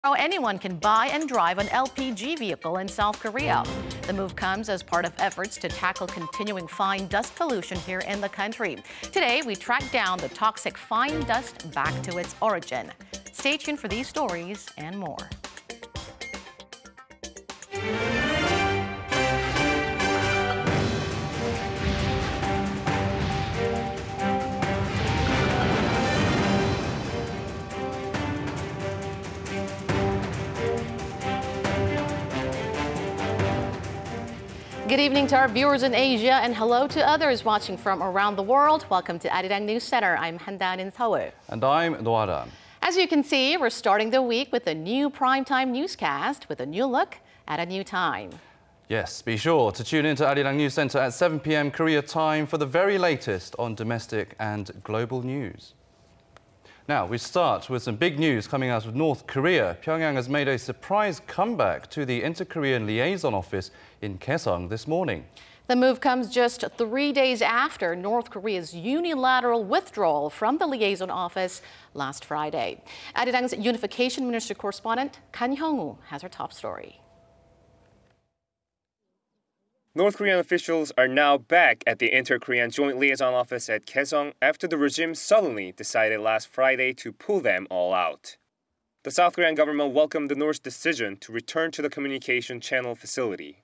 How anyone can buy and drive an LPG vehicle in South Korea. The move comes as part of efforts to tackle continuing fine dust pollution here in the country. Today, we track down the toxic fine dust back to its origin. Stay tuned for these stories and more. Good evening to our viewers in Asia and hello to others watching from around the world. Welcome to Arirang News Center. I'm Han-dan in Seoul. And I'm Noaran. As you can see, we're starting the week with a new primetime newscast with a new look at a new time. Yes, be sure to tune in to Arirang News Center at 7 p.m. Korea time for the very latest on domestic and global news. Now, we start with some big news coming out of North Korea. Pyongyang has made a surprise comeback to the Inter-Korean Liaison office in Gaeseong this morning. The move comes just 3 days after North Korea's unilateral withdrawal from the liaison office last Friday. Arirang's Unification Ministry correspondent Kim Hak-ui has our top story. North Korean officials are now back at the Inter-Korean Joint Liaison Office at Gaeseong after the regime suddenly decided last Friday to pull them all out. The South Korean government welcomed the North's decision to return to the communication channel facility.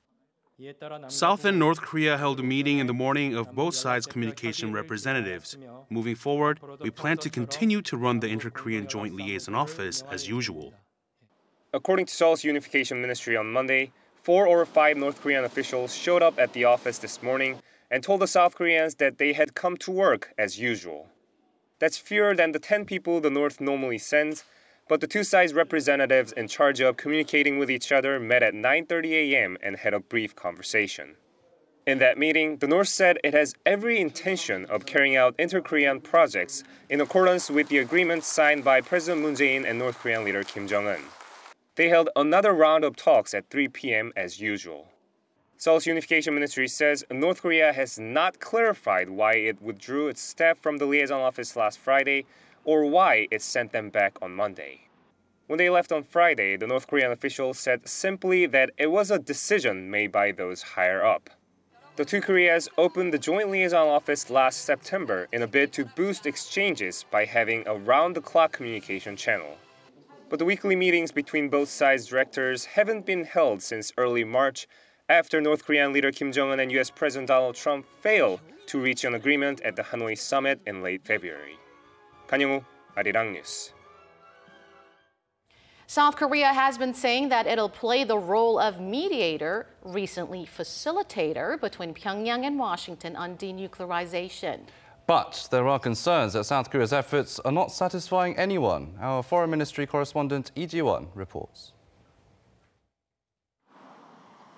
South and North Korea held a meeting in the morning of both sides' communication representatives. Moving forward, we plan to continue to run the Inter-Korean Joint Liaison Office as usual. According to Seoul's Unification Ministry on Monday, 4 or 5 North Korean officials showed up at the office this morning and told the South Koreans that they had come to work as usual. That's fewer than the 10 people the North normally sends, but the two sides' representatives in charge of communicating with each other met at 9:30 a.m. and had a brief conversation. In that meeting, the North said it has every intention of carrying out inter-Korean projects in accordance with the agreement signed by President Moon Jae-in and North Korean leader Kim Jong-un. They held another round of talks at 3 p.m. as usual. Seoul's Unification Ministry says North Korea has not clarified why it withdrew its staff from the liaison office last Friday or why it sent them back on Monday. When they left on Friday, the North Korean officials said simply that it was a decision made by those higher up. The two Koreas opened the Joint Liaison Office last September in a bid to boost exchanges by having a round-the-clock communication channel. But the weekly meetings between both sides' directors haven't been held since early March after North Korean leader Kim Jong-un and U.S. President Donald Trump failed to reach an agreement at the Hanoi summit in late February. Kim Hak-ui, Arirang News. South Korea has been saying that it'll play the role of mediator, recently facilitator, between Pyongyang and Washington on denuclearization. But there are concerns that South Korea's efforts are not satisfying anyone. Our Foreign Ministry correspondent Lee Ji-won reports.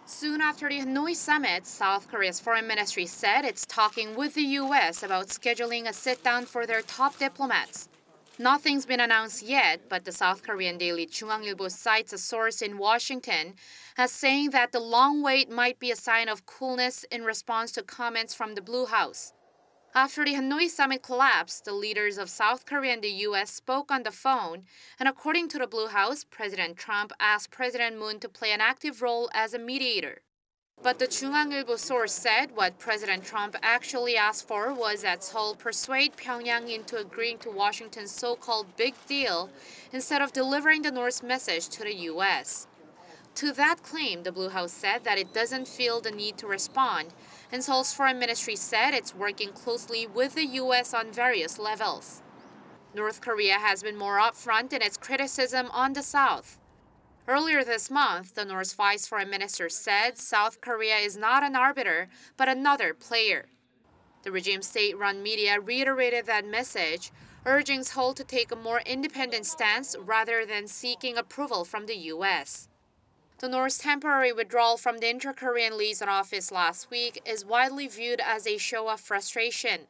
Soon after the Hanoi summit, South Korea's Foreign Ministry said it's talking with the U.S. about scheduling a sit-down for their top diplomats. Nothing's been announced yet, but the South Korean daily Chungang-ilbo cites a source in Washington as saying that the long wait might be a sign of coolness in response to comments from the Blue House. After the Hanoi summit collapsed, the leaders of South Korea and the U.S. spoke on the phone, and according to the Blue House, President Trump asked President Moon to play an active role as a mediator. But the Chungang-ilbo source said what President Trump actually asked for was that Seoul persuade Pyongyang into agreeing to Washington's so-called big deal instead of delivering the North's message to the U.S. To that claim, the Blue House said that it doesn't feel the need to respond, and Seoul's Foreign Ministry said it's working closely with the U.S. on various levels. North Korea has been more upfront in its criticism on the South. Earlier this month, the North's Vice Foreign Minister said South Korea is not an arbiter, but another player. The regime state-run media reiterated that message, urging Seoul to take a more independent stance rather than seeking approval from the U.S. The North's temporary withdrawal from the Inter-Korean Liaison Office last week is widely viewed as a show of frustration.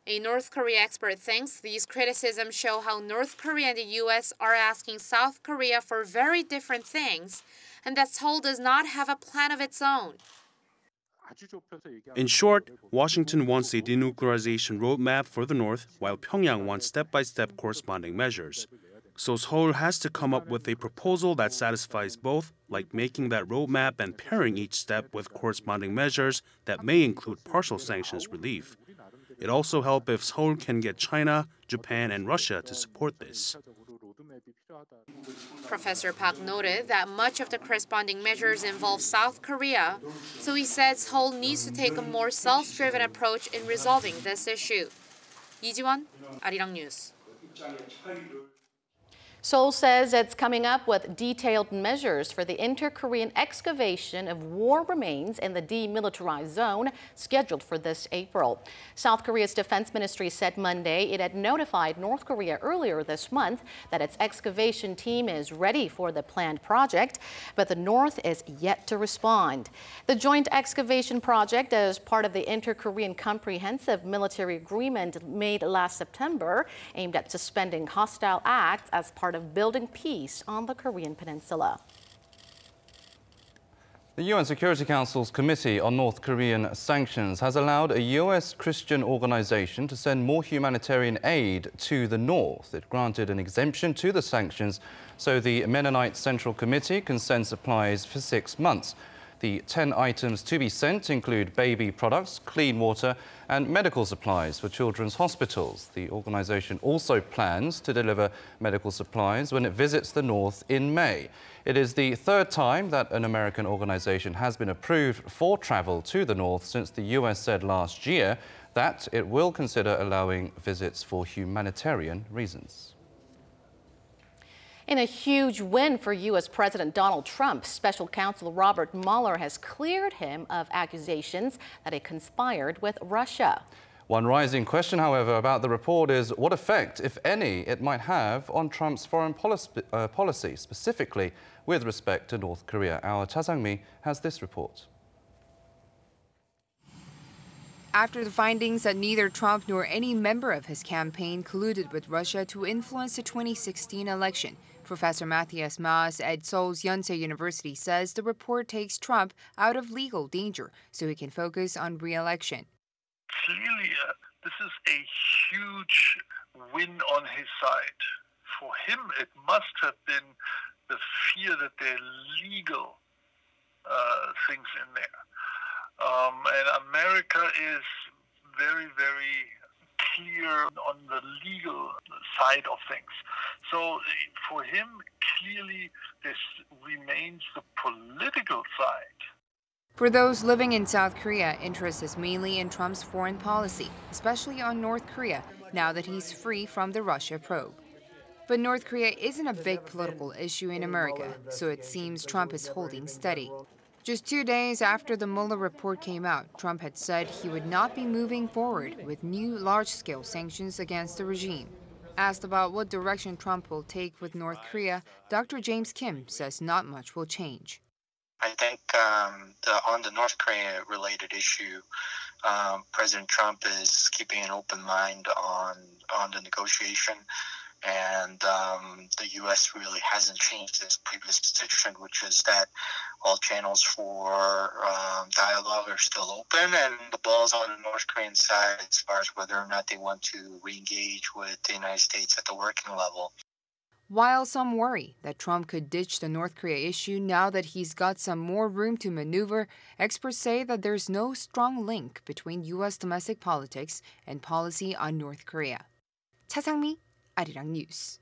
A North Korea expert thinks these criticisms show how North Korea and the U.S. are asking South Korea for very different things, and that Seoul does not have a plan of its own. In short, Washington wants a denuclearization roadmap for the North, while Pyongyang wants step-by-step corresponding measures. So Seoul has to come up with a proposal that satisfies both, like making that roadmap and pairing each step with corresponding measures that may include partial sanctions relief. It'd also help if Seoul can get China, Japan, and Russia to support this. Professor Park noted that much of the corresponding measures involve South Korea, so he said Seoul needs to take a more self-driven approach in resolving this issue. 이지원, Arirang News. Seoul says it's coming up with detailed measures for the inter-Korean excavation of war remains in the demilitarized zone scheduled for this April. South Korea's defense ministry said Monday it had notified North Korea earlier this month that its excavation team is ready for the planned project, but the North is yet to respond. The joint excavation project is part of the inter-Korean comprehensive military agreement made last September, aimed at suspending hostile acts as part of building peace on the Korean peninsula. The UN Security Council's Committee on North Korean Sanctions has allowed a U.S. Christian organization to send more humanitarian aid to the north. It granted an exemption to the sanctions so the Mennonite Central Committee can send supplies for 6 months. The 10 items to be sent include baby products, clean water and medical supplies for children's hospitals. The organization also plans to deliver medical supplies when it visits the north in May. It is the third time that an American organization has been approved for travel to the north since the U.S. said last year that it will consider allowing visits for humanitarian reasons. In a huge win for U.S. President Donald Trump, Special Counsel Robert Mueller has cleared him of accusations that he conspired with Russia. One rising question, however, about the report is what effect, if any, it might have on Trump's foreign policy, specifically with respect to North Korea. Our Cha Sang-mi has this report. After the findings that neither Trump nor any member of his campaign colluded with Russia to influence the 2016 election, Professor Matthias Maas at Seoul's Yonsei University says the report takes Trump out of legal danger so he can focus on re-election. Clearly, this is a huge win on his side. For him, it must have been the fear that there are legal things in there. And America is very, very clear on the legal side of things. So for him, clearly, this remains the political side. For those living in South Korea, interest is mainly in Trump's foreign policy, especially on North Korea, now that he's free from the Russia probe. But North Korea isn't a big political issue in America, so it seems Trump is holding steady. Just 2 days after the Mueller report came out, Trump had said he would not be moving forward with new large-scale sanctions against the regime. Asked about what direction Trump will take with North Korea, Dr. James Kim says not much will change. I think on the North Korea-related issue, President Trump is keeping an open mind on the negotiation. And the U.S. really hasn't changed its previous position, which is that all channels for dialogue are still open, and the ball's on the North Korean side as far as whether or not they want to re-engage with the United States at the working level. While some worry that Trump could ditch the North Korea issue now that he's got some more room to maneuver, experts say that there's no strong link between U.S. domestic politics and policy on North Korea. Cha Sang-mi, Arirang News.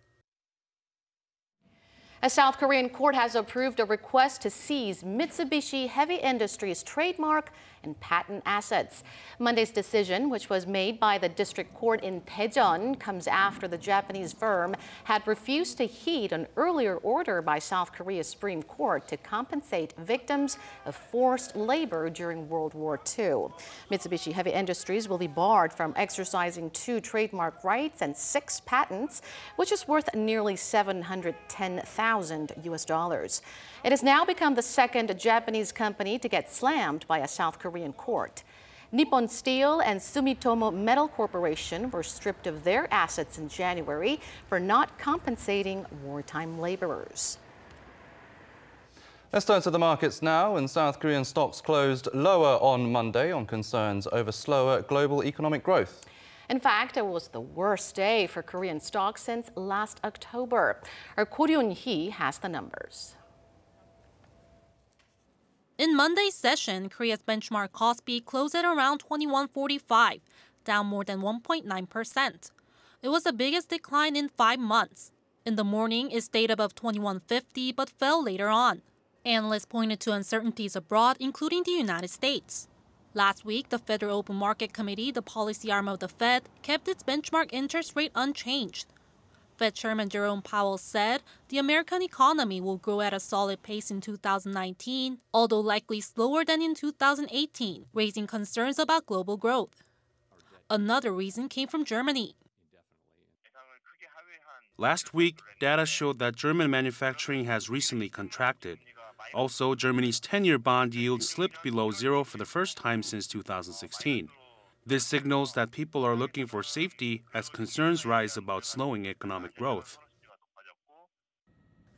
A South Korean court has approved a request to seize Mitsubishi Heavy Industries trademark and patent assets. Monday's decision, which was made by the district court in Daejeon, comes after the Japanese firm had refused to heed an earlier order by South Korea's Supreme Court to compensate victims of forced labor during World War II. Mitsubishi Heavy Industries will be barred from exercising 2 trademark rights and 6 patents, which is worth nearly $710,000 US. It has now become the second Japanese company to get slammed by a South Korean court. Nippon Steel and Sumitomo Metal Corporation were stripped of their assets in January for not compensating wartime laborers. Let's turn to the markets now, and South Korean stocks closed lower on Monday on concerns over slower global economic growth. In fact, it was the worst day for Korean stocks since last October. Our Ko Ryun-hee has the numbers. In Monday's session, Korea's benchmark KOSPI closed at around 2145, down more than 1.9%. It was the biggest decline in 5 months. In the morning, it stayed above 2150 but fell later on. Analysts pointed to uncertainties abroad, including the United States. Last week, the Federal Open Market Committee, the policy arm of the Fed, kept its benchmark interest rate unchanged. Fed Chairman Jerome Powell said the American economy will grow at a solid pace in 2019, although likely slower than in 2018, raising concerns about global growth. Another reason came from Germany. Last week, data showed that German manufacturing has recently contracted. Also, Germany's 10-year bond yield slipped below zero for the first time since 2016. This signals that people are looking for safety as concerns rise about slowing economic growth.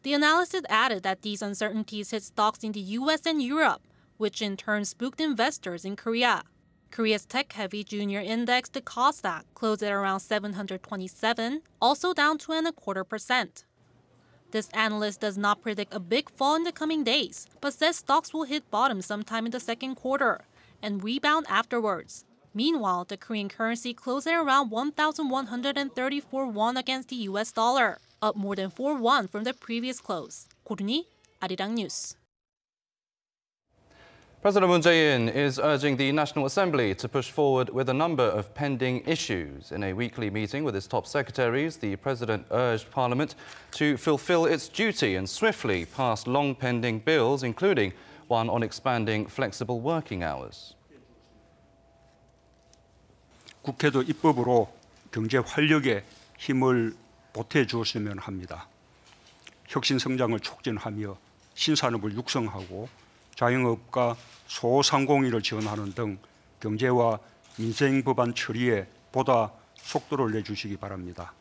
The analysis added that these uncertainties hit stocks in the U.S. and Europe, which in turn spooked investors in Korea. Korea's tech-heavy junior index, the KOSPI, closed at around 727, also down 2.25%. This analyst does not predict a big fall in the coming days, but says stocks will hit bottom sometime in the second quarter and rebound afterwards. Meanwhile, the Korean currency closed at around 1,134 won against the U.S. dollar, up more than 4 won from the previous close. Ko Ryun-hee, Arirang News. President Moon Jae-in is urging the National Assembly to push forward with a number of pending issues. In a weekly meeting with his top secretaries, the president urged Parliament to fulfill its duty and swiftly pass long-pending bills, including one on expanding flexible working hours. 국회도 입법으로 경제 활력에 힘을 보태 주었으면 합니다. 혁신 성장을 촉진하며 신산업을 육성하고 자영업과 소상공인을 지원하는 등 경제와 민생 법안 처리에 보다 속도를 내주시기 바랍니다.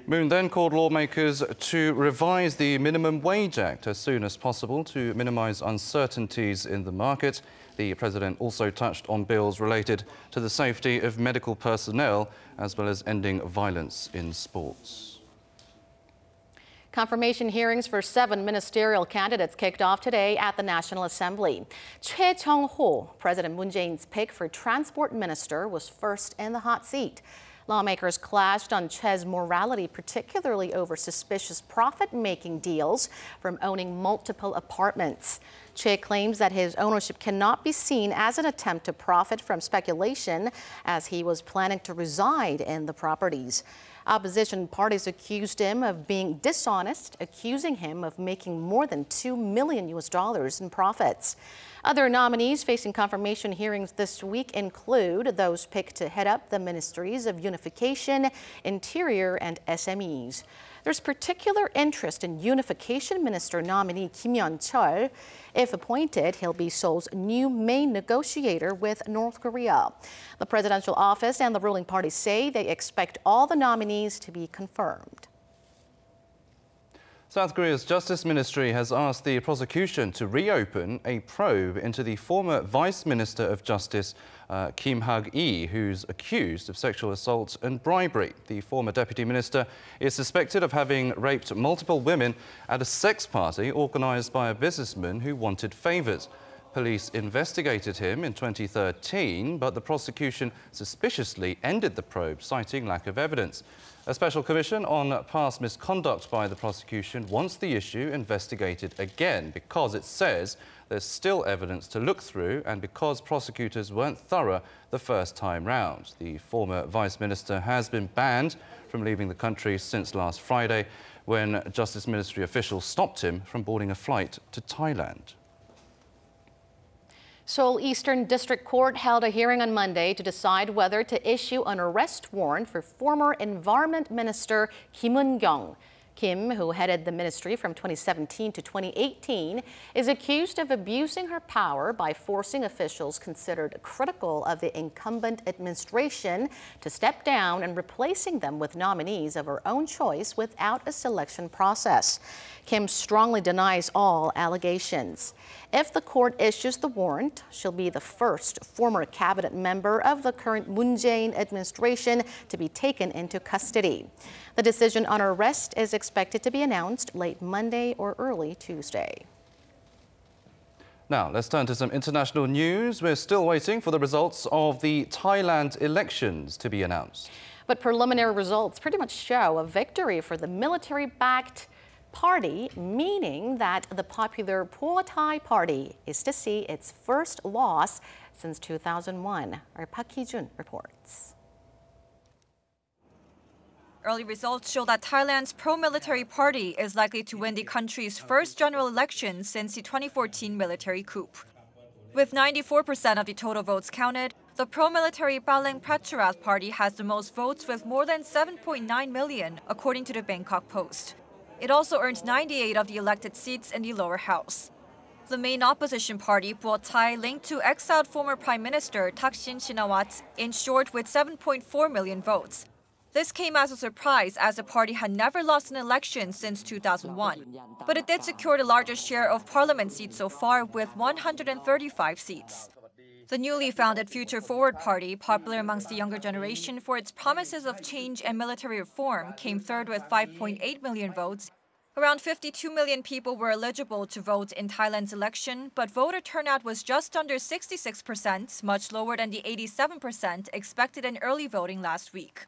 Moon then called lawmakers to revise the Minimum Wage Act as soon as possible to minimize uncertainties in the market. The president also touched on bills related to the safety of medical personnel as well as ending violence in sports. Confirmation hearings for 7 ministerial candidates kicked off today at the National Assembly. Choi Chung-ho, President Moon Jae-in's pick for transport minister, was first in the hot seat. Lawmakers clashed on Choi's morality, particularly over suspicious profit-making deals from owning multiple apartments. Choi claims that his ownership cannot be seen as an attempt to profit from speculation, as he was planning to reside in the properties. Opposition parties accused him of being dishonest, accusing him of making more than $2 million in profits. Other nominees facing confirmation hearings this week include those picked to head up the ministries of Unification, Interior, and SMEs. There's particular interest in Unification Minister nominee Kim Eun-kyung. If appointed, he'll be Seoul's new main negotiator with North Korea. The presidential office and the ruling party say they expect all the nominees to be confirmed. South Korea's Justice Ministry has asked the prosecution to reopen a probe into the former Vice Minister of Justice, Kim Hak-ui, who's accused of sexual assault and bribery. The former Deputy Minister is suspected of having raped multiple women at a sex party organised by a businessman who wanted favours. Police investigated him in 2013, but the prosecution suspiciously ended the probe, citing lack of evidence. A special commission on past misconduct by the prosecution wants the issue investigated again because it says there's still evidence to look through and because prosecutors weren't thorough the first time round. The former Vice Minister has been banned from leaving the country since last Friday when Justice Ministry officials stopped him from boarding a flight to Thailand. Seoul Eastern District Court held a hearing on Monday to decide whether to issue an arrest warrant for former Environment Minister Kim Eun-kyung. Kim, who headed the ministry from 2017 to 2018, is accused of abusing her power by forcing officials considered critical of the incumbent administration to step down and replacing them with nominees of her own choice without a selection process. Kim strongly denies all allegations. If the court issues the warrant, she'll be the first former cabinet member of the current Moon Jae-in administration to be taken into custody. The decision on her arrest is expected to be announced late Monday or early Tuesday. Now, let's turn to some international news. We're still waiting for the results of the Thailand elections to be announced. But preliminary results pretty much show a victory for the military-backed party, meaning that the popular Pheu Thai Party is to see its first loss since 2001. Our Park Hee-jun reports. Early results show that Thailand's pro-military party is likely to win the country's first general election since the 2014 military coup. With 94% of the total votes counted, the pro-military Palang Pracharath party has the most votes with more than 7.9 million, according to the Bangkok Post. It also earned 98 of the elected seats in the lower house. The main opposition party, Pheu Thai, linked to exiled former Prime Minister Thaksin Shinawatra, in short with 7.4 million votes. This came as a surprise as the party had never lost an election since 2001. But it did secure the largest share of parliament seats so far with 135 seats. The newly founded Future Forward Party, popular amongst the younger generation for its promises of change and military reform, came third with 5.8 million votes. Around 52 million people were eligible to vote in Thailand's election, but voter turnout was just under 66%, much lower than the 87% expected in early voting last week.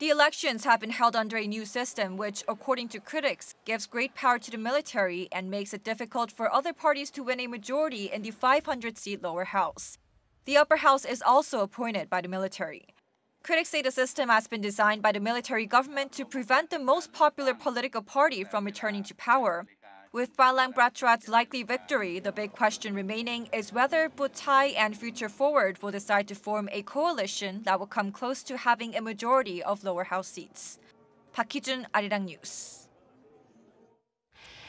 The elections have been held under a new system which, according to critics, gives great power to the military and makes it difficult for other parties to win a majority in the 500-seat lower house. The upper house is also appointed by the military. Critics say the system has been designed by the military government to prevent the most popular political party from returning to power. With Palang Pracharath's likely victory, the big question remaining is whether Pheu Thai and Future Forward will decide to form a coalition that will come close to having a majority of lower house seats. Park Hee-jun, Arirang News.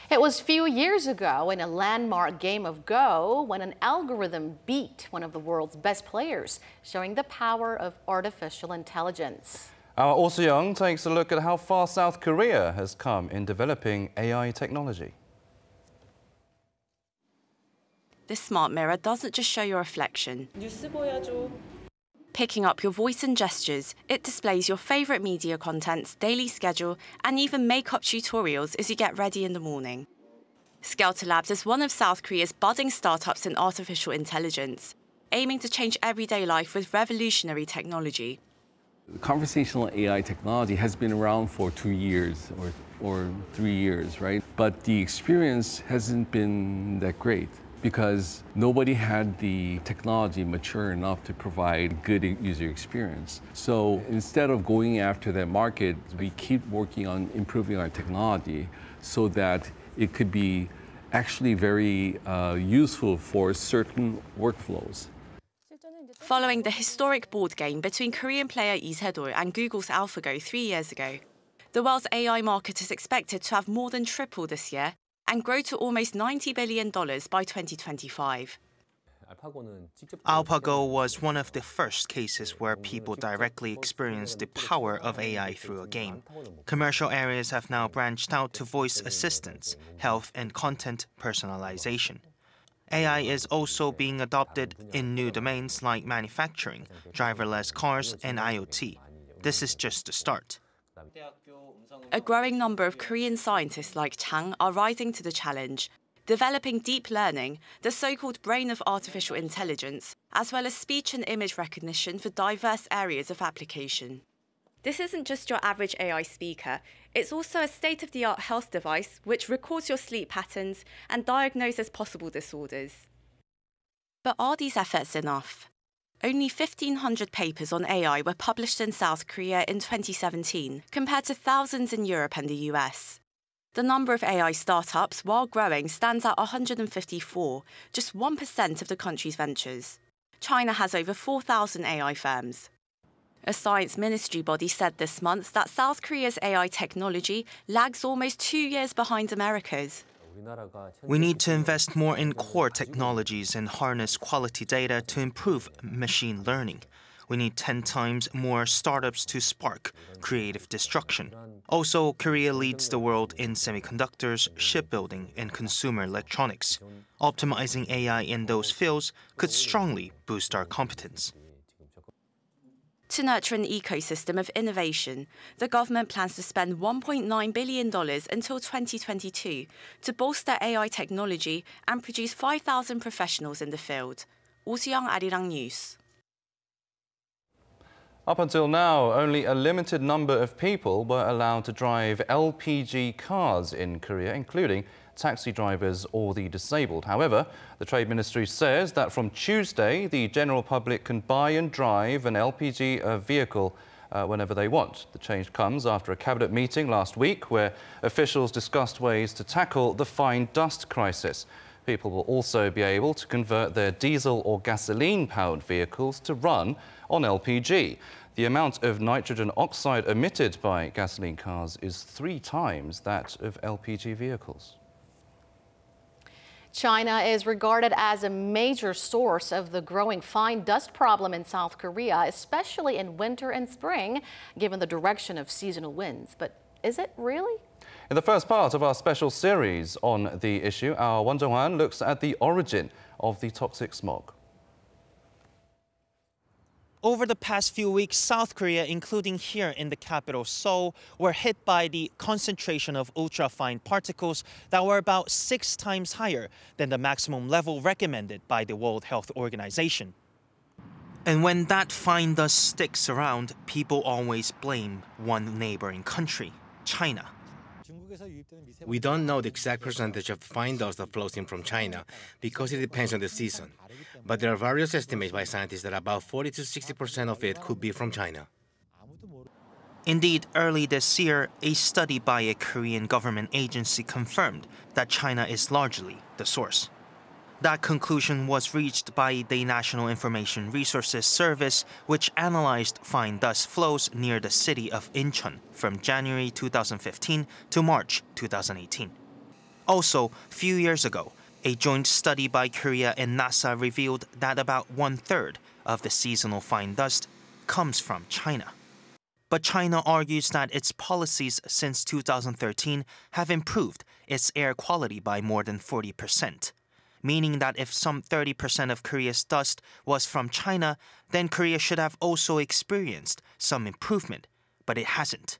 It was a few years ago in a landmark game of Go when an algorithm beat one of the world's best players, showing the power of artificial intelligence. Our Oh Soo-young takes a look at how far South Korea has come in developing AI technology. This smart mirror doesn't just show your reflection. Picking up your voice and gestures, it displays your favorite media contents, daily schedule, and even makeup tutorials as you get ready in the morning. Skelter Labs is one of South Korea's budding startups in artificial intelligence, aiming to change everyday life with revolutionary technology. Conversational AI technology has been around for 2 years or 3 years, right? But the experience hasn't been that great, because nobody had the technology mature enough to provide good user experience. So instead of going after that market, we keep working on improving our technology so that it could be actually very useful for certain workflows. Following the historic board game between Korean player Lee Se-dol and Google's AlphaGo 3 years ago, the world's AI market is expected to have more than tripled this year and grow to almost $90 billion by 2025. AlphaGo was one of the first cases where people directly experienced the power of AI through a game. Commercial areas have now branched out to voice assistance, health and content personalization. AI is also being adopted in new domains like manufacturing, driverless cars, and IoT. This is just the start. A growing number of Korean scientists like Chang are rising to the challenge, developing deep learning, the so-called brain of artificial intelligence, as well as speech and image recognition for diverse areas of application. This isn't just your average AI speaker, it's also a state-of-the-art health device which records your sleep patterns and diagnoses possible disorders. But are these efforts enough? Only 1,500 papers on AI were published in South Korea in 2017, compared to thousands in Europe and the US. The number of AI startups, while growing, stands at 154, just 1% of the country's ventures. China has over 4,000 AI firms. A science ministry body said this month that South Korea's AI technology lags almost 2 years behind America's. We need to invest more in core technologies and harness quality data to improve machine learning. We need 10 times more startups to spark creative destruction. Also, Korea leads the world in semiconductors, shipbuilding, and consumer electronics. Optimizing AI in those fields could strongly boost our competence. To nurture an ecosystem of innovation, the government plans to spend $1.9 billion until 2022 to bolster AI technology and produce 5,000 professionals in the field. Gaeseong, Arirang News. Up until now, only a limited number of people were allowed to drive LPG cars in Korea, including taxi drivers or the disabled. However, the Trade Ministry says that from Tuesday, the general public can buy and drive an LPG vehicle whenever they want. The change comes after a cabinet meeting last week where officials discussed ways to tackle the fine dust crisis. People will also be able to convert their diesel or gasoline-powered vehicles to run on LPG. The amount of nitrogen oxide emitted by gasoline cars is 3 times that of LPG vehicles. China is regarded as a major source of the growing fine dust problem in South Korea, especially in winter and spring, given the direction of seasonal winds. But is it really? In the first part of our special series on the issue, our Jong-un looks at the origin of the toxic smog. Over the past few weeks, South Korea, including here in the capital Seoul, were hit by the concentration of ultrafine particles that were about 6 times higher than the maximum level recommended by the World Health Organization. And when that fine dust sticks around, people always blame one neighboring country, China. We don't know the exact percentage of fine dust that flows in from China because it depends on the season. But there are various estimates by scientists that about 40 to 60% of it could be from China. Indeed, early this year, a study by a Korean government agency confirmed that China is largely the source. That conclusion was reached by the National Information Resources Service, which analyzed fine dust flows near the city of Incheon from January 2015 to March 2018. Also, a few years ago, a joint study by Korea and NASA revealed that about 1/3 of the seasonal fine dust comes from China. But China argues that its policies since 2013 have improved its air quality by more than 40%. Meaning that if some 30% of Korea's dust was from China, then Korea should have also experienced some improvement, but it hasn't.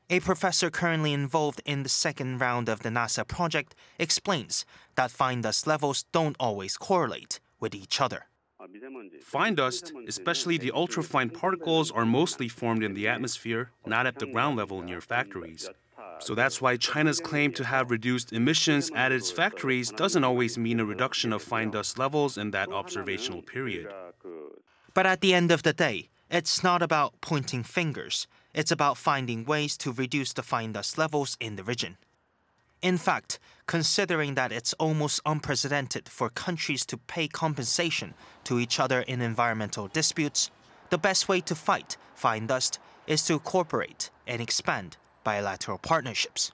A professor currently involved in the second round of the NASA project explains that fine dust levels don't always correlate with each other. Fine dust, especially the ultrafine particles, are mostly formed in the atmosphere, not at the ground level near factories. So that's why China's claim to have reduced emissions at its factories doesn't always mean a reduction of fine dust levels in that observational period. But at the end of the day, it's not about pointing fingers. It's about finding ways to reduce the fine dust levels in the region. In fact, considering that it's almost unprecedented for countries to pay compensation to each other in environmental disputes, the best way to fight fine dust is to cooperate and expand bilateral partnerships.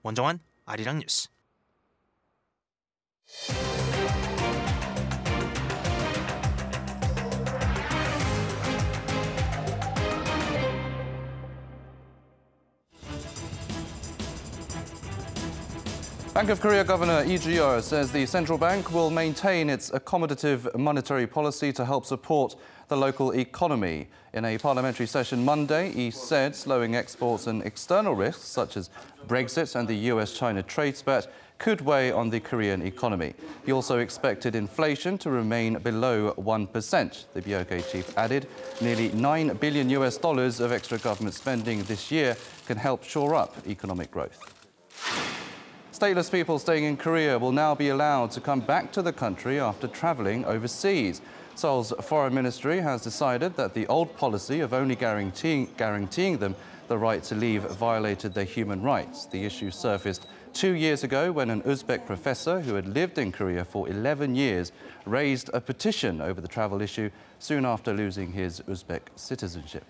Jong-un, Arirang News. Bank of Korea Governor Lee Ju-yeol says the central bank will maintain its accommodative monetary policy to help support the local economy. In a parliamentary session Monday, he said slowing exports and external risks such as Brexit and the US-China trade spat could weigh on the Korean economy. He also expected inflation to remain below 1%. The BOK chief added nearly $9 billion of extra government spending this year can help shore up economic growth. Stateless people staying in Korea will now be allowed to come back to the country after traveling overseas. Seoul's foreign ministry has decided that the old policy of only guaranteeing them the right to leave violated their human rights. The issue surfaced 2 years ago when an Uzbek professor who had lived in Korea for 11 years raised a petition over the travel issue soon after losing his Uzbek citizenship.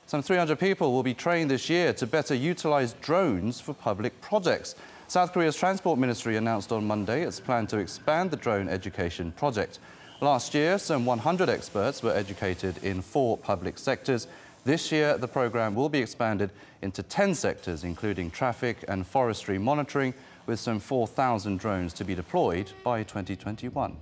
Some 300 people will be trained this year to better utilize drones for public projects. South Korea's Transport Ministry announced on Monday its plan to expand the drone education project. Last year, some 100 experts were educated in 4 public sectors. This year, the program will be expanded into 10 sectors, including traffic and forestry monitoring, with some 4,000 drones to be deployed by 2021.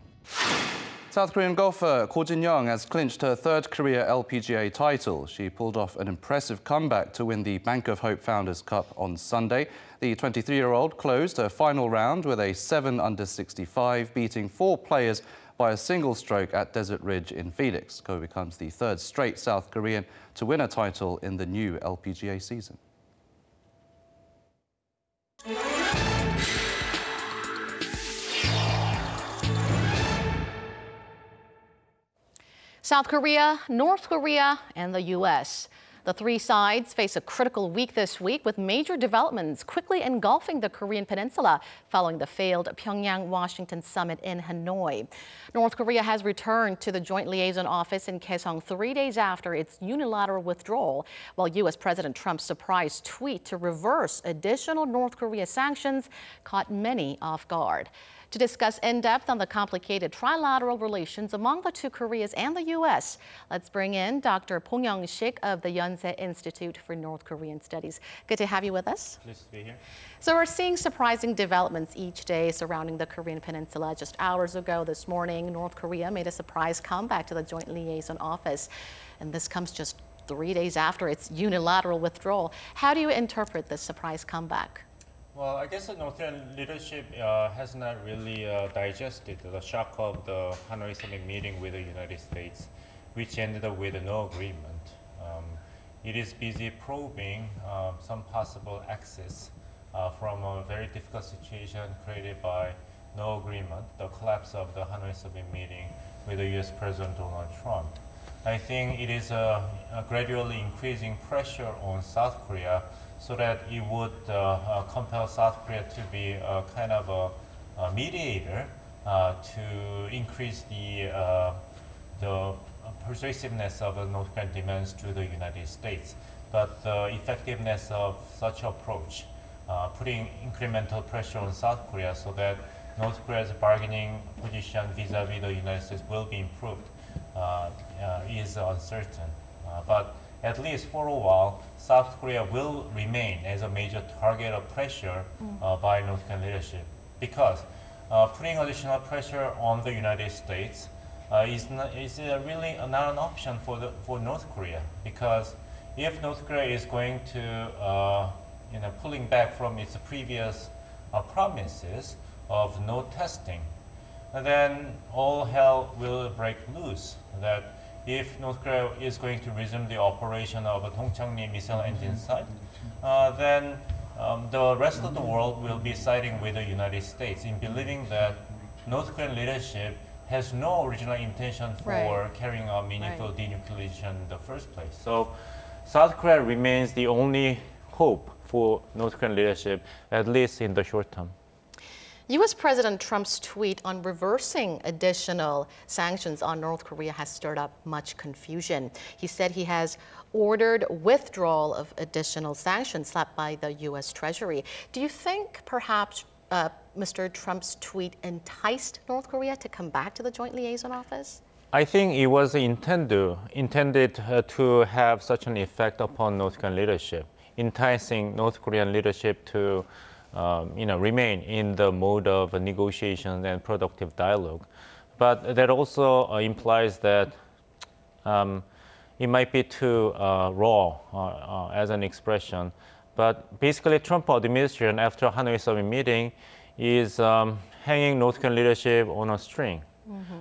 South Korean golfer Ko Jin-young has clinched her 3rd Korea LPGA title. She pulled off an impressive comeback to win the Bank of Hope Founders Cup on Sunday. The 23-year-old closed her final round with a 7-under-65, beating 4 players by a single stroke at Desert Ridge in Phoenix. Ko becomes the 3rd straight South Korean to win a title in the new LPGA season. South Korea, North Korea, and the U.S. The 3 sides face a critical week this week with major developments quickly engulfing the Korean peninsula following the failed Pyongyang-Washington summit in Hanoi. North Korea has returned to the Joint Liaison office in Gaeseong 3 days after its unilateral withdrawal, while U.S. President Trump's surprise tweet to reverse additional North Korea sanctions caught many off guard. To discuss in depth on the complicated trilateral relations among the 2 Koreas and the U.S., let's bring in Dr. Pong Young-sik of the Yonsei Institute for North Korean Studies. Good to have you with us. Pleased to be here. So we're seeing surprising developments each day surrounding the Korean peninsula. Just hours ago this morning, North Korea made a surprise comeback to the Joint Liaison office. And this comes just 3 days after its unilateral withdrawal. How do you interpret this surprise comeback? Well, I guess the North Korean leadership has not really digested the shock of the Hanoi summit meeting with the United States, which ended up with no agreement. It is busy probing some possible exits from a very difficult situation created by no agreement, the collapse of the Hanoi summit meeting with the U.S. President Donald Trump. I think it is a gradually increasing pressure on South Korea so that it would compel South Korea to be a kind of a mediator to increase the persuasiveness of the North Korean demands to the United States. But the effectiveness of such approach, putting incremental pressure on South Korea so that North Korea's bargaining position vis-a-vis the United States will be improved, is uncertain. But at least for a while, South Korea will remain as a major target of pressure by North Korean leadership, because putting additional pressure on the United States is really not an option for North Korea, because if North Korea is going to pulling back from its previous promises of no testing, then all hell will break loose. That if North Korea is going to resume the operation of a Dongcheongni missile engine site, then the rest of the world will be siding with the United States in believing that North Korean leadership has no original intention for carrying out meaningful denuclearization in the first place. So South Korea remains the only hope for North Korean leadership, at least in the short term. U.S. President Trump's tweet on reversing additional sanctions on North Korea has stirred up much confusion. He said he has ordered withdrawal of additional sanctions slapped by the U.S. Treasury. Do you think perhaps Mr. Trump's tweet enticed North Korea to come back to the Joint Liaison office? I think it was intended to have such an effect upon North Korean leadership, enticing North Korean leadership to remain in the mode of negotiation and productive dialogue. But that also implies that it might be too raw as an expression. But basically, Trump administration, after Hanoi summit meeting, is hanging North Korean leadership on a string.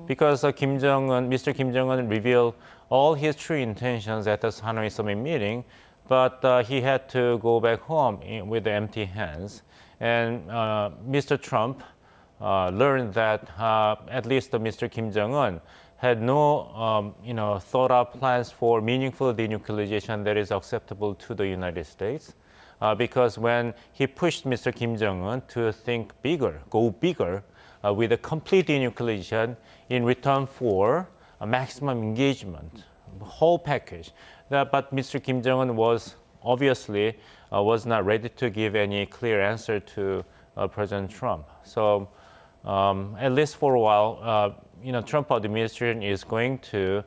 Because Mr. Kim Jong-un revealed all his true intentions at the Hanoi summit meeting, but he had to go back home with empty hands. And Mr. Trump learned that at least Mr. Kim Jong-un had no thought-out plans for meaningful denuclearization that is acceptable to the United States. Because when he pushed Mr. Kim Jong-un to think bigger, go bigger, with a complete denuclearization in return for a maximum engagement whole package. But Mr. Kim Jong-un was obviously was not ready to give any clear answer to President Trump. So at least for a while, Trump administration is going to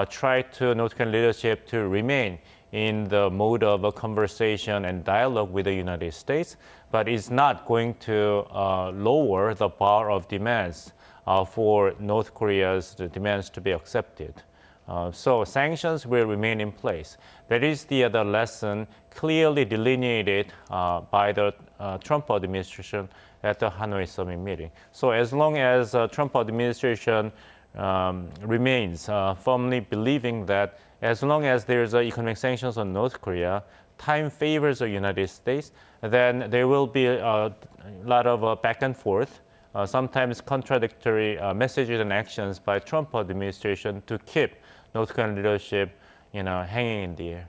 try to North Korean leadership to remain in the mode of a conversation and dialogue with the United States, but is not going to lower the bar of demands for North Korea's demands to be accepted. So sanctions will remain in place. That is the other lesson clearly delineated by the Trump administration at the Hanoi summit meeting. So as long as Trump administration remains firmly believing that as long as there's economic sanctions on North Korea, time favors the United States, then there will be a lot of back and forth, sometimes contradictory messages and actions by Trump administration to keep North Korean leadership, hanging in the air.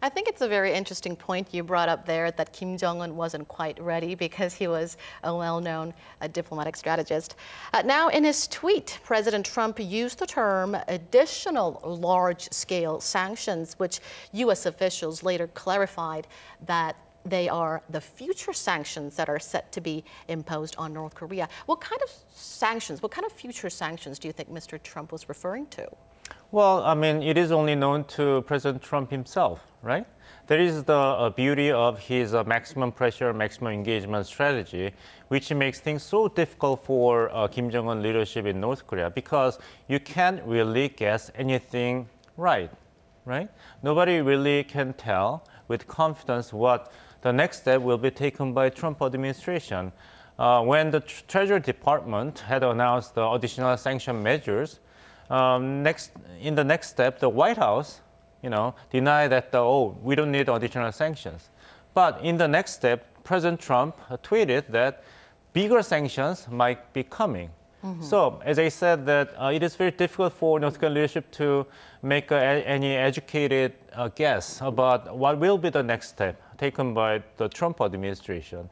I think it's a very interesting point you brought up there that Kim Jong-un wasn't quite ready because he was a well-known diplomatic strategist. Now, in his tweet, President Trump used the term additional large-scale sanctions, which U.S. officials later clarified that they are the future sanctions that are set to be imposed on North Korea. What kind of sanctions, what kind of future sanctions do you think Mr. Trump was referring to? Well, I mean, it is only known to President Trump himself, right? That is the beauty of his maximum pressure, maximum engagement strategy, which makes things so difficult for Kim Jong-un leadership in North Korea, because you can't really guess anything right? Nobody really can tell with confidence what the next step will be taken by Trump administration. When the Treasury Department had announced the additional sanction measures, in the next step, the White House, denied that, we don't need additional sanctions. But in the next step, President Trump tweeted that bigger sanctions might be coming. So, as I said, that it is very difficult for North Korean leadership to make any educated guess about what will be the next step taken by the Trump administration,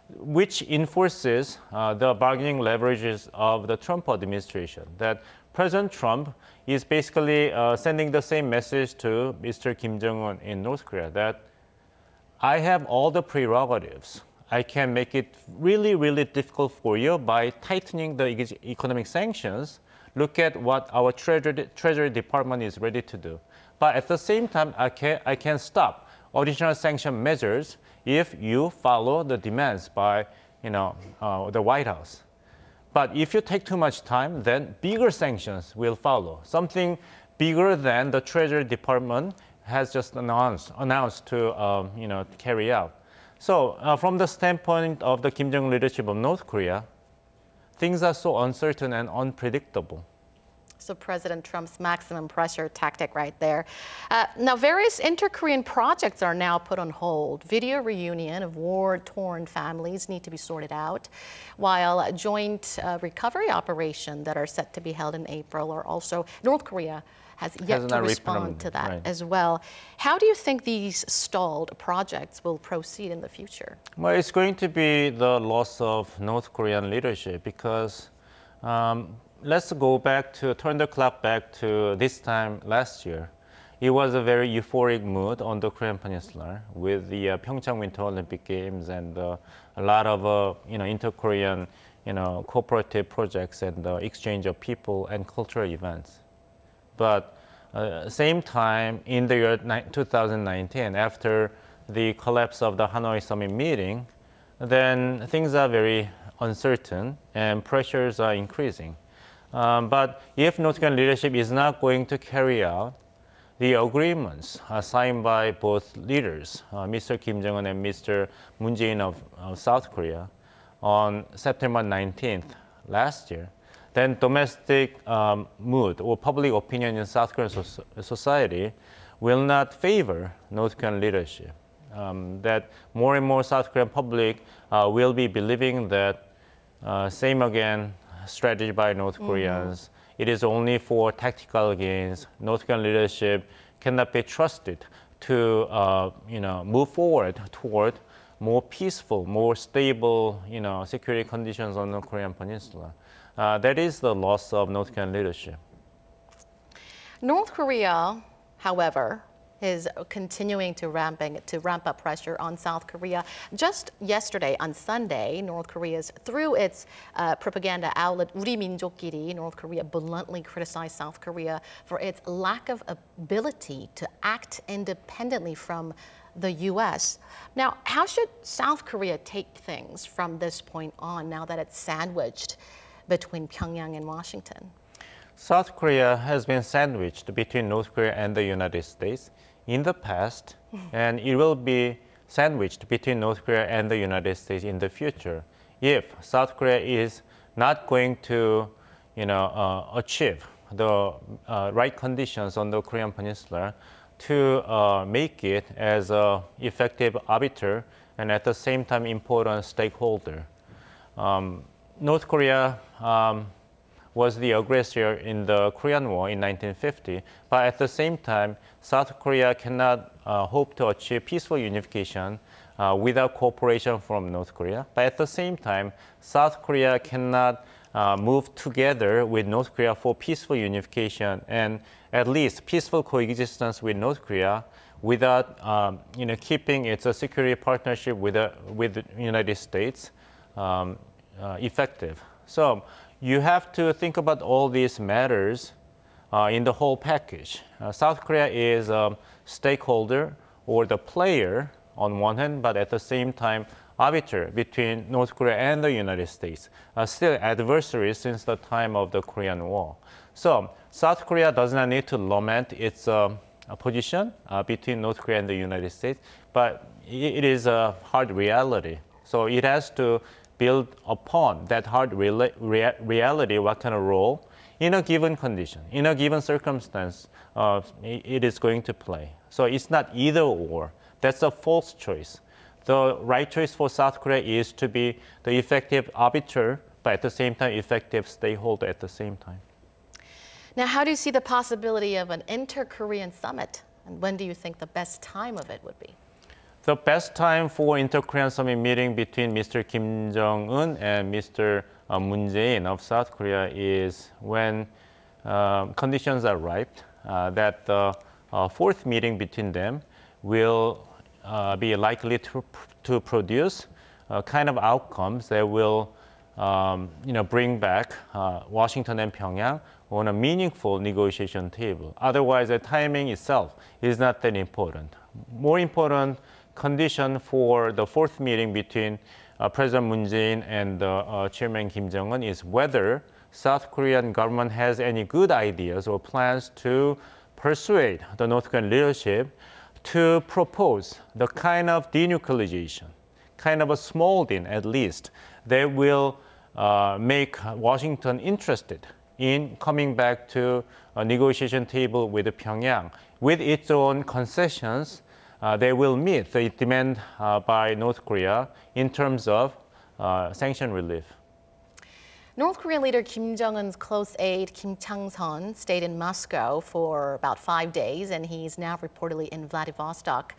which enforces the bargaining leverages of the Trump administration, that President Trump is basically sending the same message to Mr. Kim Jong-un in North Korea, that I have all the prerogatives. I can make it really, really difficult for you by tightening the economic sanctions. Look at what our Treasury Department is ready to do. But at the same time, I can stop additional sanction measures if you follow the demands by the White House. But if you take too much time, then bigger sanctions will follow. Something bigger than the Treasury Department has just announced to carry out. So from the standpoint of the Kim Jong-un leadership of North Korea, things are so uncertain and unpredictable. So President Trump's maximum pressure tactic right there. Now, various inter-Korean projects are now put on hold. Video reunion of war-torn families need to be sorted out, while a joint recovery operation that are set to be held in April are also, North Korea has yet to respond to that as well. How do you think these stalled projects will proceed in the future? Well, it's going to be the loss of North Korean leadership, because let's turn the clock back to this time last year. It was a very euphoric mood on the Korean Peninsula with the Pyeongchang Winter Olympic Games and a lot of inter-Korean cooperative projects and exchange of people and cultural events. But same time in the year 2019, after the collapse of the Hanoi summit meeting, then things are very uncertain and pressures are increasing. But if North Korean leadership is not going to carry out the agreements signed by both leaders, Mr. Kim Jong-un and Mr. Moon Jae-in of South Korea, on September 19th last year, then domestic mood or public opinion in South Korean society will not favor North Korean leadership. That more and more South Korean public will be believing that same again strategy by North Koreans. It is only for tactical gains. North Korean leadership cannot be trusted to move forward toward more peaceful, more stable security conditions on the Korean Peninsula. That is the loss of North Korean leadership. North Korea, however, is continuing to ramp up pressure on South Korea. Just yesterday, on Sunday, North Korea's through its propaganda outlet 우리 민족끼리, North Korea bluntly criticized South Korea for its lack of ability to act independently from the U.S. Now, how should South Korea take things from this point on, now that it's sandwiched between Pyongyang and Washington? South Korea has been sandwiched between North Korea and the United States in the past, and it will be sandwiched between North Korea and the United States in the future if South Korea is not going to, achieve the right conditions on the Korean Peninsula to make it as an effective arbiter and at the same time important stakeholder. North Korea was the aggressor in the Korean War in 1950, but at the same time, South Korea cannot hope to achieve peaceful unification without cooperation from North Korea. But at the same time, South Korea cannot move together with North Korea for peaceful unification and at least peaceful coexistence with North Korea without keeping its security partnership with the United States effective. So you have to think about all these matters in the whole package. South Korea is a stakeholder or the player on one hand, but at the same time, arbiter between North Korea and the United States, still adversaries since the time of the Korean War. So South Korea does not need to lament its position between North Korea and the United States, but it is a hard reality. So it has to build upon that hard reality, what kind of role in a given condition, in a given circumstance, it is going to play. So it's not either or. That's a false choice. The right choice for South Korea is to be the effective arbiter, but at the same time, effective stakeholder at the same time. Now, how do you see the possibility of an inter-Korean summit? And when do you think the best time of it would be? The best time for inter-Korean summit meeting between Mr. Kim Jong-un and Mr. Moon Jae-in of South Korea is when conditions are ripe, that the fourth meeting between them will be likely to produce kind of outcomes that will bring back Washington and Pyongyang on a meaningful negotiation table. Otherwise, the timing itself is not that important. More important condition for the fourth meeting between President Moon Jae-in and Chairman Kim Jong-un is whether South Korean government has any good ideas or plans to persuade the North Korean leadership to propose the kind of denuclearization, kind of a small deal at least, that will make Washington interested in coming back to a negotiation table with Pyongyang with its own concessions. They will meet the demand by North Korea in terms of sanction relief. North Korean leader Kim Jong-un's close aide Kim Chang-son stayed in Moscow for about 5 days, and he's now reportedly in Vladivostok.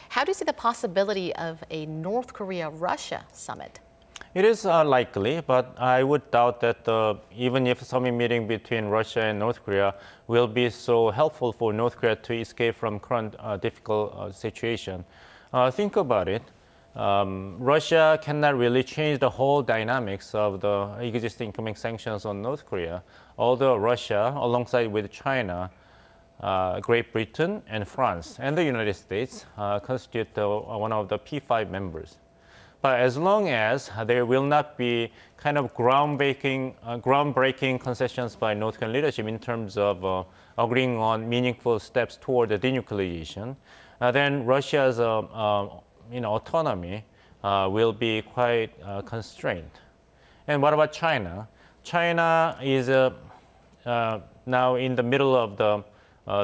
How do you see the possibility of a North Korea-Russia summit? It is likely, but I would doubt that even if summit meeting between Russia and North Korea will be so helpful for North Korea to escape from current difficult situation. Think about it. Russia cannot really change the whole dynamics of the existing incoming sanctions on North Korea, although Russia, alongside with China, Great Britain and France and the United States constitute one of the P5 members. But as long as there will not be kind of groundbreaking concessions by North Korean leadership in terms of agreeing on meaningful steps toward the denuclearization, then Russia's autonomy will be quite constrained. And what about China? China is now in the middle of the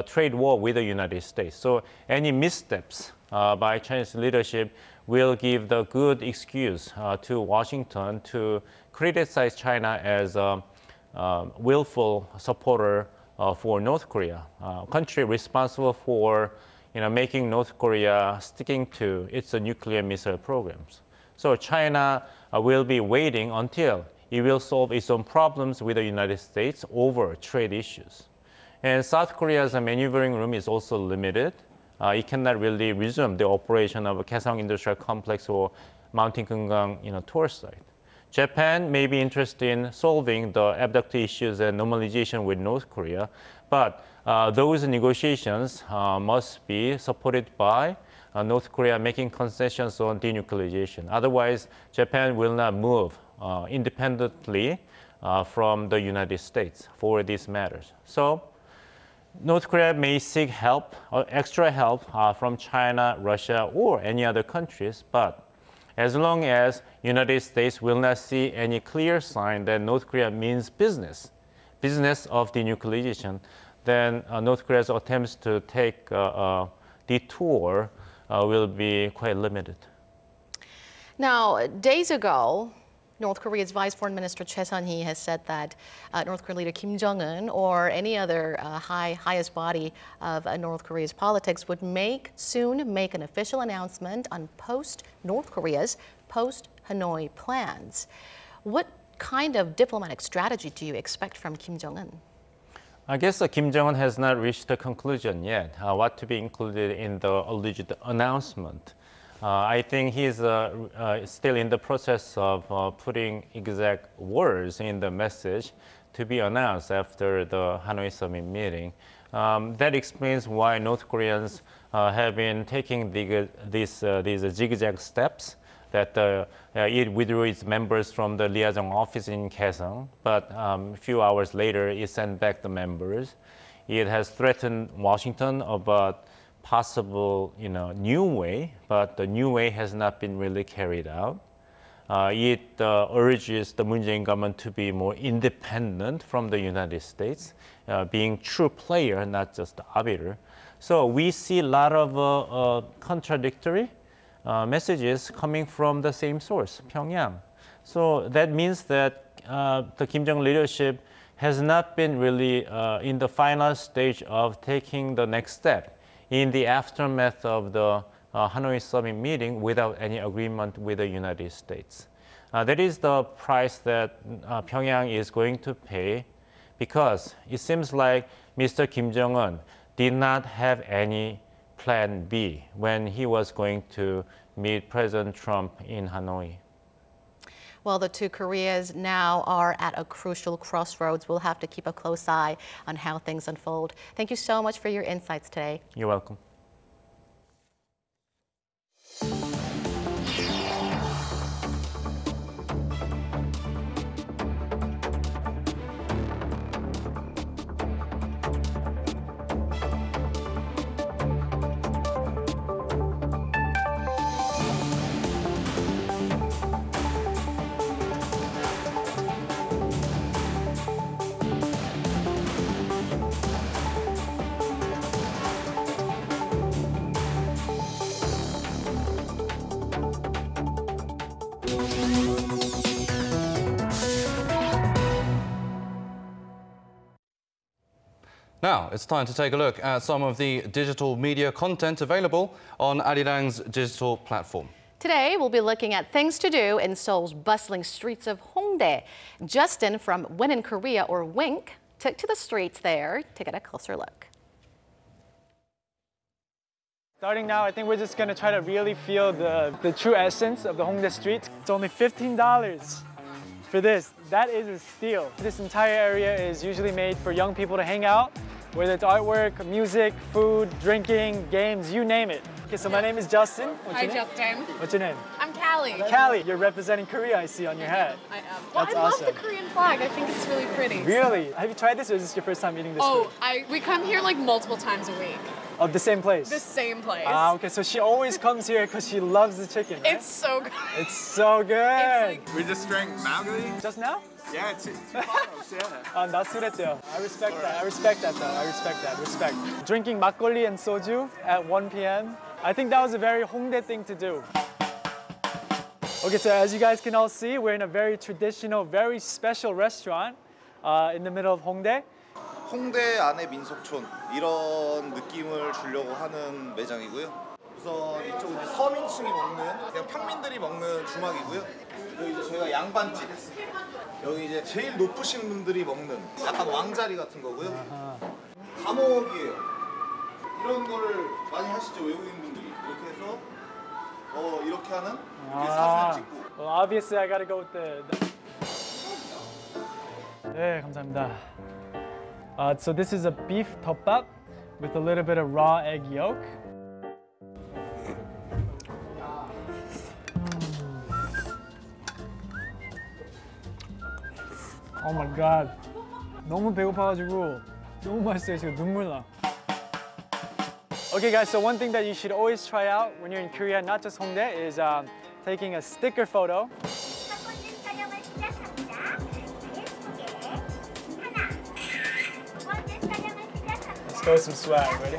trade war with the United States. So any missteps by Chinese leadership will give the good excuse to Washington to criticize China as a willful supporter for North Korea, a country responsible for making North Korea sticking to its nuclear missile programs. So China will be waiting until it will solve its own problems with the United States over trade issues. And South Korea's maneuvering room is also limited. It cannot really resume the operation of a Gaeseong industrial complex or Mountain Gyeongang tour site. Japan may be interested in solving the abrupt issues and normalization with North Korea, but those negotiations must be supported by North Korea making concessions on denuclearization. Otherwise, Japan will not move independently from the United States for these matters. So North Korea may seek help, extra help from China, Russia, or any other countries, but as long as United States will not see any clear sign that North Korea means business of denuclearization, then North Korea's attempts to take a detour will be quite limited. Now, days ago, North Korea's Vice Foreign Minister Choi has said that North Korean leader Kim Jong-un or any other highest body of North Korea's politics would soon make an official announcement on North Korea's post-Hanoi plans. What kind of diplomatic strategy do you expect from Kim Jong-un? I guess Kim Jong-un has not reached a conclusion yet, what to be included in the alleged announcement. I think he's still in the process of putting exact words in the message to be announced after the Hanoi summit meeting. That explains why North Koreans have been taking these zigzag steps, that it withdrew its members from the Liaison office in Gaeseong, but a few hours later it sent back the members. It has threatened Washington about possible, new way, but the new way has not been really carried out. It urges the Moon Jae-in government to be more independent from the United States, being true player, not just the arbiter. So we see a lot of contradictory messages coming from the same source, Pyongyang. So that means that the Kim Jong leadership has not been really in the final stage of taking the next step in the aftermath of the Hanoi summit meeting without any agreement with the United States. That is the price that Pyongyang is going to pay, because it seems like Mr. Kim Jong-un did not have any plan B when he was going to meet President Trump in Hanoi. Well, the two Koreas now are at a crucial crossroads. We'll have to keep a close eye on how things unfold. Thank you so much for your insights today. You're welcome. Now, it's time to take a look at some of the digital media content available on Arirang's digital platform. Today, we'll be looking at things to do in Seoul's bustling streets of Hongdae. Justin from When in Korea, or Wink, took to the streets there to get a closer look. Starting now, I think we're just going to try to really feel the true essence of the Hongdae streets. It's only $15 for this. That is a steal. This entire area is usually made for young people to hang out, whether it's artwork, music, food, drinking, games, you name it. Okay, so my name is Justin. Hi, Justin. What's your name? I'm Callie. Callie, you're representing Korea, I see on your hat. I am. That's I love awesome. the Korean flag. I think it's really pretty. Really? Have you tried this, or is this your first time eating this food? food? We come here like multiple times a week. Of the same place? The same place. Ah, okay, so she always comes here because she loves the chicken, right? It's so good. It's so good. It's we just drank makgeolli. Just now? Yeah, two bottles, yeah. Not 술했죠. I respect that. I respect that, though. I respect that. Respect. Drinking makgeolli and soju at 1 p.m. I think that was a very Hongdae thing to do. Okay, so as you guys can all see, we're in a very traditional, very special restaurant in the middle of Hongdae. 홍대 안의 민속촌 이런 느낌을 주려고 하는 매장이고요. 우선 이쪽은 이제 서민층이 먹는 그냥 평민들이 먹는 주막이고요. 여기 이제 저희가 양반집. 여기 이제 제일 높으신 분들이 먹는 약간 왕자리 같은 거고요. 감옥이에요. 이런 거를 많이 하시죠, 외국인분들이. 이렇게 해서 이렇게 하는 이렇게 사진을 찍고. Well, obviously I gotta go with the... 네, 감사합니다. So this is a beef tteobbap with a little bit of raw egg yolk. Oh my god. 너무 배고파가지고 너무 맛있어요. 지금 눈물 나. Okay guys, so one thing that you should always try out when you're in Korea, not just Hongdae, is taking a sticker photo. Let's go with some swag, ready?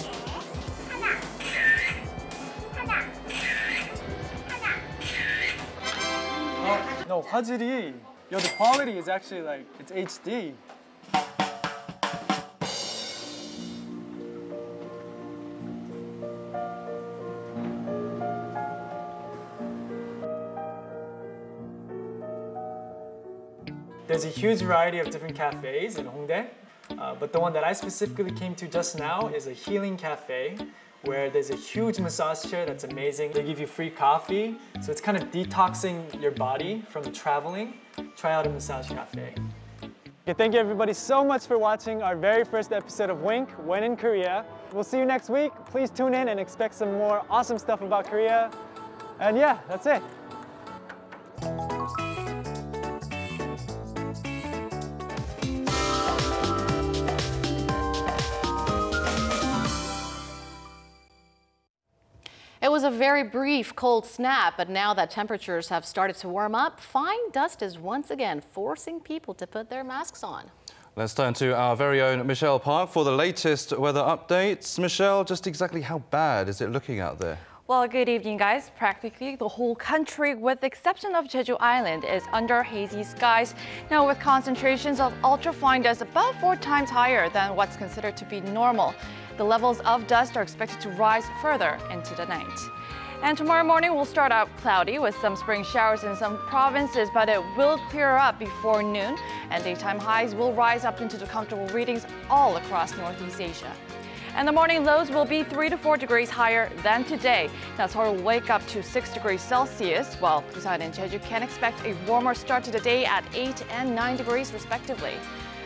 No, 화질이, yo, the quality is actually like, it's HD. There's a huge variety of different cafes in Hongdae, but the one that I specifically came to just now is a healing cafe where there's a huge massage chair that's amazing. They give you free coffee, so it's kind of detoxing your body from traveling. Try out a massage cafe. Okay, thank you everybody so much for watching our very first episode of Wink When in Korea. We'll see you next week. Please tune in and expect some more awesome stuff about Korea. And yeah, that's it. It was a very brief cold snap, but now that temperatures have started to warm up, fine dust is once again forcing people to put their masks on. Let's turn to our very own Michelle Park for the latest weather updates. Michelle, just exactly how bad is it looking out there? Well, good evening, guys. Practically the whole country, with the exception of Jeju Island, is under hazy skies. Now, with concentrations of ultrafine dust about 4 times higher than what's considered to be normal, the levels of dust are expected to rise further into the night. And tomorrow morning will start out cloudy with some spring showers in some provinces, but it will clear up before noon, and daytime highs will rise up into the comfortable readings all across Northeast Asia. And the morning lows will be 3 to 4 degrees higher than today. Now, Seoul will wake up to 6 degrees Celsius, while Busan and Jeju can expect a warmer start to the day at 8 and 9 degrees respectively.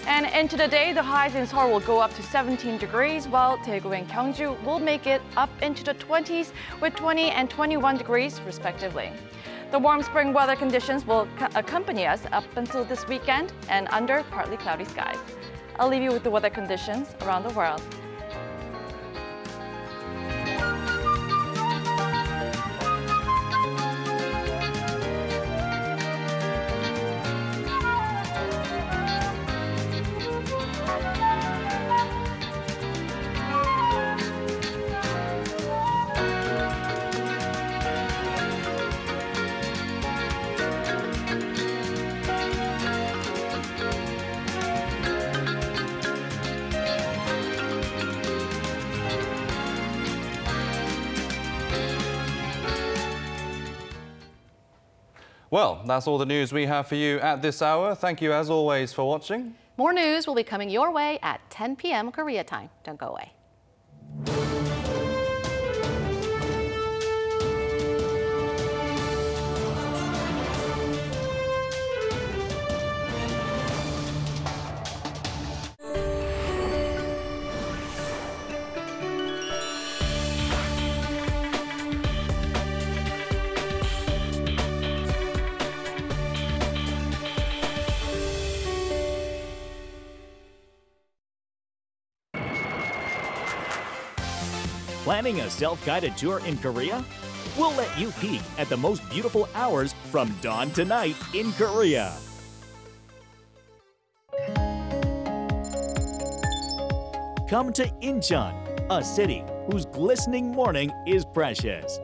And into the day, the highs in Seoul will go up to 17 degrees, while Daegu and Gyeongju will make it up into the 20s with 20 and 21 degrees respectively. The warm spring weather conditions will accompany us up until this weekend and under partly cloudy skies. I'll leave you with the weather conditions around the world. Well, that's all the news we have for you at this hour. Thank you, as always, for watching. More news will be coming your way at 10 p.m. Korea time. Don't go away. Planning a self-guided tour in Korea? We'll let you peek at the most beautiful hours from dawn to night in Korea. Come to Incheon, a city whose glistening morning is precious.